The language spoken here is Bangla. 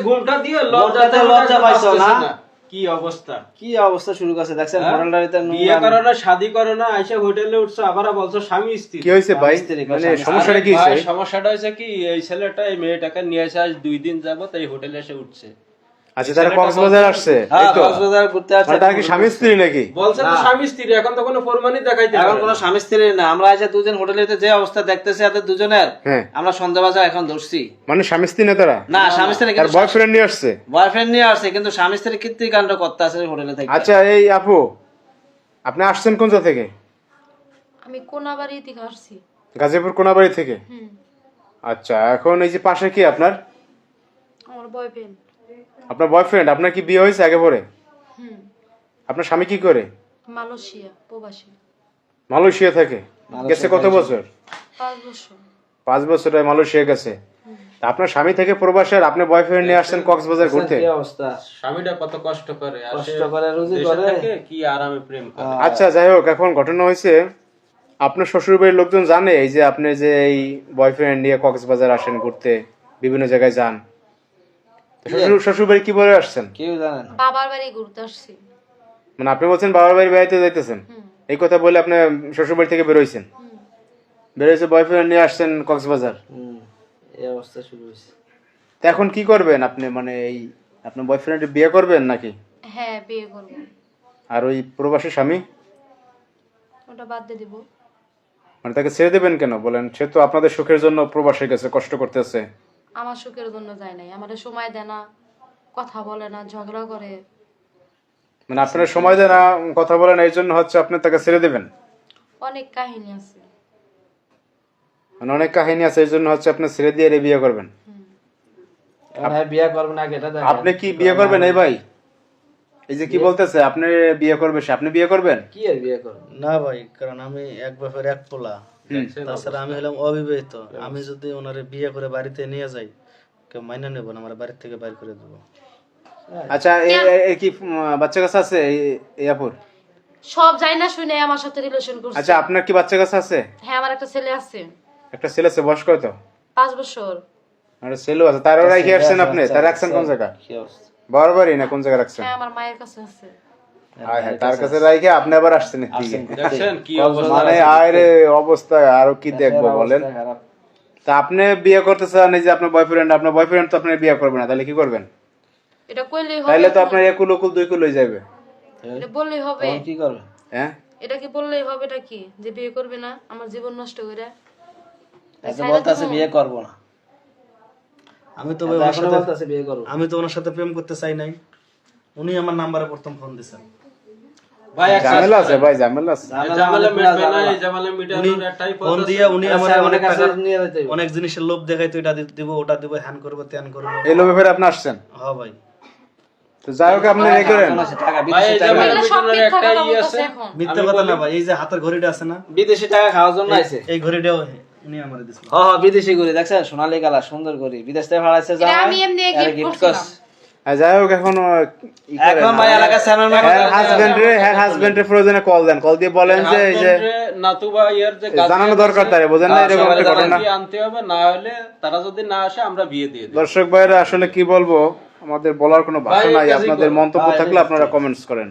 ঘুমটা দিয়ে লজ্জা পাইছো না? কি অবস্থা শুরু করছে দেখছেন হোটেলটাতে বিয়ে করো না শাদি করো না আইসা হোটেলে উঠছো আবার বলছো স্বামী স্ত্রী কি হইছে ভাই মানে সমস্যাটা কি হইছে? সমস্যাটা হইছে কি এই ছেলেটা এই মেয়েটাকে নিয়ে এসে আজ 2 দিন যাবত এই হোটেলে এসে উঠছে। আচ্ছা তারা কক্সবাজার আসছে হ্যাঁ কক্সবাজার ঘুরতে আসছে মানে তারা কি স্বামী স্ত্রী নাকি? বলছে তো স্বামী স্ত্রী এখন তো কোনো প্রমাণই দেখাইতে এখন কোনো স্বামী স্ত্রী না আমরা আইসা দুজন হোটেলেতে যে অবস্থা দেখতেছি এত দুজনের আমরা সন্দেহবাজার এখন ধরছি মানে স্বামী স্ত্রী না তারা? না স্বামী স্ত্রী আর বয়ফ্রেন্ড নিয়ে আসছে বয়ফ্রেন্ড নিয়ে আসছে কিন্তু স্বামী স্ত্রী কীর্তিকাণ্ড করতে আছে হোটেলে থেকে। আচ্ছা এই আপু আপনি আসছেন কোন জায়গা থেকে? আমি কোনাবাড়ি থেকে আসছি। গাজীপুর কোনাবাড়ি থেকে? আচ্ছা এখন এই যে পাশে কি আপনার? আমার বয়ফ্রেন্ড। আপনার বয়ফ্রেন্ড? আপনার কি বিয়ে হয়েছে আগে পরে? আপনার স্বামী কি করে? মালয়েশিয়া প্রবাসী। মালয়েশিয়া থাকে? গেছে কত বছর? 5 বছর। 5 বছর মালয়েশিয়া গেছে। আপনার স্বামী থেকে প্রবাসী আর আপনি বয়ফ্রেন্ড নিয়ে আসছেন কক্সবাজার ঘুরতে? কি অবস্থা স্বামীটা কত কষ্ট করে রুজি করে কি আরামে প্রেম করে। আচ্ছা যাই হোক এখন ঘটনা হয়েছে আপনার শ্বশুর বাড়ির লোকজন জানে এই যে আপনি যে এই বয়ফ্রেন্ড নিয়ে কক্সবাজার আসেন ঘুরতে বিভিন্ন জায়গায় যান? শ্বশুর বাড়ি কি বলে আসছেন? কেউ জানে না। বাবার বাড়ি ঘুরতে আসছি। মানে আপনি বলছেন বাবার বাড়ি বেড়াইতে যাইতেছেন এই কথা বলে আপনি শ্বশুর বাড়ি থেকে বেরোইছেন? বেরোইছে বয়ফ্রেন্ড নিয়ে আসছেন কক্সবাজার? এই অবস্থা শুরু হয়েছে। তো এখন কি করবেন আপনি মানে এই আপনার বয়ফ্রেন্ড বিয়ে করবেন নাকি? হ্যাঁ বিয়ে করব। আর ওই প্রবাসী স্বামী ওটা বাদ দিয়ে দিব। মানে তাকে ছেড়ে দেবেন কেন বলেন? সে তো আপনাদের সুখের জন্য প্রবাসে গেছে কষ্ট করতেছে। আমার সুখের জন্য যায় নাই, আমাদের সময় দেয় না, কথা বলে না, ঝগড়া করে। মানে আপনারা সময় দেন না কথা বলেন এই জন্য হচ্ছে আপনি তাকে ছেড়ে দেবেন? অনেক কাহিনী আছে। মানে অনেক কাহিনী আছে এই জন্য হচ্ছে আপনি ছেড়ে দিয়ে বিয়ে করবেন? হ্যাঁ বিয়ে করবেন আগে এটা দেখেন। আপনি কি বিয়ে করবেন এই ভাই? এই যে কি বলতেছে আপনি বিয়ে করবে সে, আপনি বিয়ে করবেন? কি আর বিয়ে করব না ভাই, কারণ আমি এক বাপের এক পোলা, তাছাড়া আমি হলাম অবিবাহিত। আমি যদি ওনারে বিয়ে করে বাড়িতে নিয়ে যাই কেউ মাইনা নেব না, আমার বাড়ি থেকে বাইর করে দেবো। আচ্ছা এই কি বাচ্চা কাচ্চা আছে এই আপুর? সব যাই না শুনে আমার সাথে রিলেশন করছে। আচ্ছা আপনার কি বাচ্চা কাচ্চা আছে? হ্যাঁ আমার একটা ছেলে আছে। একটা ছেলে আছে, বয়স কত? 5 বছর। আর ছেলে আছে, তার রাখি আসছেন আপনি? তার রাখছেন কোন জায়গা? কি অবস্থা বারবারই না কোন জায়গা রাখছেন? হ্যাঁ আমার মায়ের কাছে আছে। হ্যাঁ হ্যাঁ তার কাছে রাখি আপনি আবার আসছেন এদিকে? দেখছেন কি অবস্থা মানে আরে অবস্থা আরো কি দেখবো বলেন? তা আপনি বিয়ে করতে চান এই যে আপনার বয়ফ্রেন্ড তো আপনি বিয়ে করবেন না, তাহলে কি করবেন? এটা কইলেই হবে? তাহলে তো আপনার একুল উকুল দুই কুল হয়ে যাবে। এটা বললেই হবে? কি করবে? হ্যাঁ এটা কি বললেই হবে? এটা কি যে বিয়ে করবে না আমার জীবন নষ্ট করে? আচ্ছা বলতাছে বিয়ে করব না। আমি তো ভাই ওনার সাথে বলতাছে বিয়ে করব। আমি তো ওনার সাথে প্রেম করতে চাই নাই। উনি আমার নাম্বারে প্রথম ফোন দিয়েছেন। ভাই ঝামেলা আছে ভাই, ঝামেলা আছে। ঝামেলা মিটবে না, এই ঝামেলা মিটানোর একটাই পথ ফোন আছে। দিয়ে উনি আমার অনেক কাছে টাকা নিয়ে যেতে হবে। অনেক জিনিসের লোভ দেখাই, তো এটা দিব ওটা দিব, হ্যান করবো ত্যান করবো। এই লোভে ফের আপনি আসছেন? হ্যাঁ ভাই। তো যাই হোক আপনি রেখে দেন। টাকা ভাই এই বিদেশি টাকা ঝামেলা এগুলো সব মিটানোর মিথ্যা একটাই কথা ই আছে। বলতেছে এখন। মিথ্যা কথা না ভাই, এই যে হাতের ঘড়িটা আছে না, বিদেশি টাকা খাওয়ার জন্য আইছে। এই ঘড়িটাও উনি আমারে দিয়েছিল। হ্যাঁ বিদেশি ঘড়ি দেখছেন, সোনালী কালার সুন্দর ঘড়ি, বিদেশ থেকে ভাড়াইছে যা। এটা আমি এমনি গিফট করছিলাম। যাই হোক এখন এখন ভাই এলাকা চ্যানেল হাজবেন্ডের প্রয়োজনে কল দেন, কল দিয়ে বলেন যে এই যে নাতুবা ইয়ার যে জানানো দরকার তারে, বোঝেন না এরকম একটা ঘটনা আনতে হবে, না হলে তারা যদি না আসে আমরা বিয়ে দিয়ে দেব। দর্শক ভাইরা আসলে কি বলবো, আমাদের বলার কোনো ভাষা নাই। আপনাদের মন্তব্য থাকলে আপনারা কমেন্টস করেন।